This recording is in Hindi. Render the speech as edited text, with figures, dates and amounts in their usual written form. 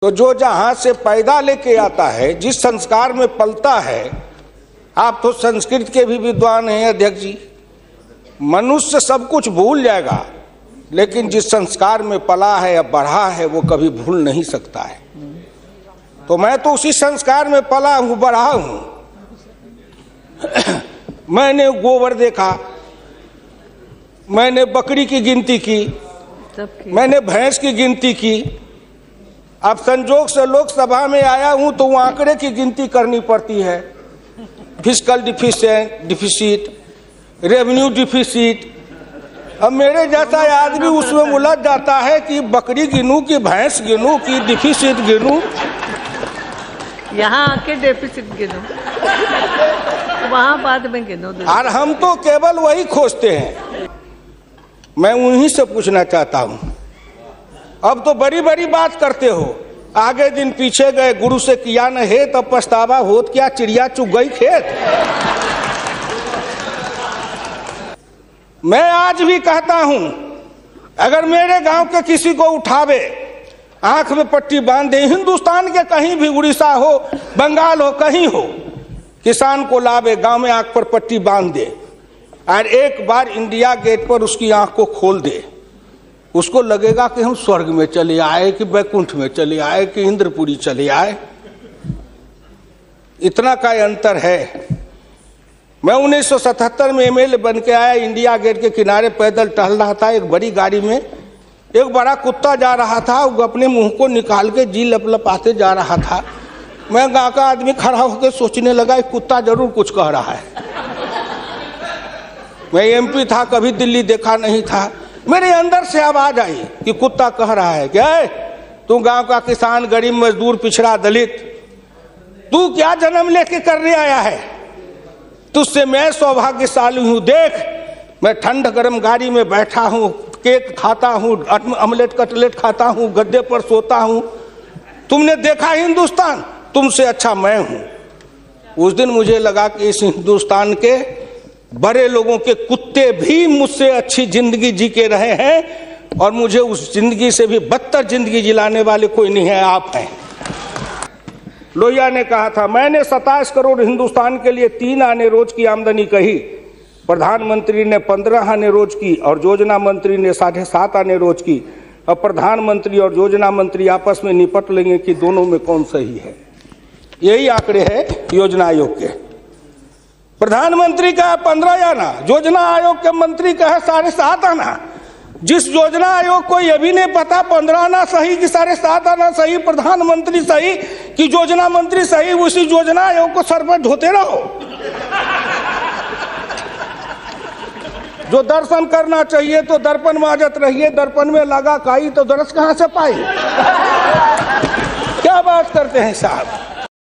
तो जो जहां से पैदा लेके आता है, जिस संस्कार में पलता है, आप तो संस्कृत के भी विद्वान हैं अध्यक्ष जी। मनुष्य सब कुछ भूल जाएगा, लेकिन जिस संस्कार में पला है या बढ़ा है वो कभी भूल नहीं सकता है। तो मैं तो उसी संस्कार में पला हूं, बढ़ा हूं। मैंने गोबर देखा, मैंने बकरी की गिनती की, मैंने भैंस की गिनती की। अब संजोग से लोकसभा में आया हूं तो वो आंकड़े की गिनती करनी पड़ती है। Fiscal deficit, revenue deficit. अब मेरे जैसा आदमी उसमें उलझ जाता है कि बकरी गिनूं कि भैंस गिनूं कि डिफिसिट गिनूं। यहाँ आके डेफिसिट गिनो, वहाँ बाद में गिनो। और हम तो केवल वही खोजते हैं। मैं उन्हीं से पूछना चाहता हूं, अब तो बड़ी बड़ी बात करते हो, आगे दिन पीछे गए, गुरु से किया न है तब पछतावा होत क्या, चिड़िया चुग गई खेत। मैं आज भी कहता हूं, अगर मेरे गांव के किसी को उठावे, आंख में पट्टी बांध दे, हिंदुस्तान के कहीं भी, उड़ीसा हो, बंगाल हो, कहीं हो, किसान को लावे, गांव में आंख पर पट्टी बांध दे और एक बार इंडिया गेट पर उसकी आंख को खोल दे, उसको लगेगा कि हम स्वर्ग में चले आए, कि बैकुंठ में चले आए, कि इंद्रपुरी चले आए। इतना का अंतर है। मैं 1977 में एमएलए बन के आया, इंडिया गेट के किनारे पैदल टहल रहा था, एक बड़ी गाड़ी में एक बड़ा कुत्ता जा रहा था, वो अपने मुंह को निकाल के जी लपलपाते जा रहा था। मैं गांव का आदमी खड़ा होकर सोचने लगा, कुत्ता जरूर कुछ कह रहा है। मैं एमपी था, कभी दिल्ली देखा नहीं था। मेरे अंदर से आवाज आई कि कुत्ता कह रहा है कि तू गांव का किसान, गरीब, मजदूर, पिछड़ा, दलित, तू क्या जन्म लेके करने आया है? तुझसे मैं सौभाग्यशाली हूं। देख, मैं ठंड गर्म गाड़ी में बैठा हूं, केक खाता हूं, ऑमलेट कटलेट खाता हूं, गद्दे पर सोता हूं। तुमने देखा हिंदुस्तान, तुमसे अच्छा मैं हूं। उस दिन मुझे लगा कि इस हिंदुस्तान के बड़े लोगों के कुत्ते भी मुझसे अच्छी जिंदगी जी के रहे हैं, और मुझे उस जिंदगी से भी बदतर जिंदगी जिलाने वाले कोई नहीं है, आप हैं। लोहिया ने कहा था, मैंने 27 करोड़ हिंदुस्तान के लिए 3 आने रोज की आमदनी कही, प्रधानमंत्री ने 15 आने रोज की और योजना मंत्री ने 7.5 आने रोज की। अब प्रधानमंत्री और योजना मंत्री आपस में निपट लेंगे कि दोनों में कौन सही है। यही आंकड़े हैं योजना आयोग के। प्रधानमंत्री का है 15 आना, योजना आयोग के मंत्री का है 7.5 आना। जिस योजना आयोग को यह भी नहीं पता 15 आना सही कि 7.5 आना सही, प्रधानमंत्री सही कि योजना मंत्री सही, उसी योजना आयोग को सर पर ढोते रहो। जो दर्शन करना चाहिए तो दर्पण माजत रहिए, दर्पण में लगा काई तो दरस कहां से पाई। क्या बात करते हैं साहब।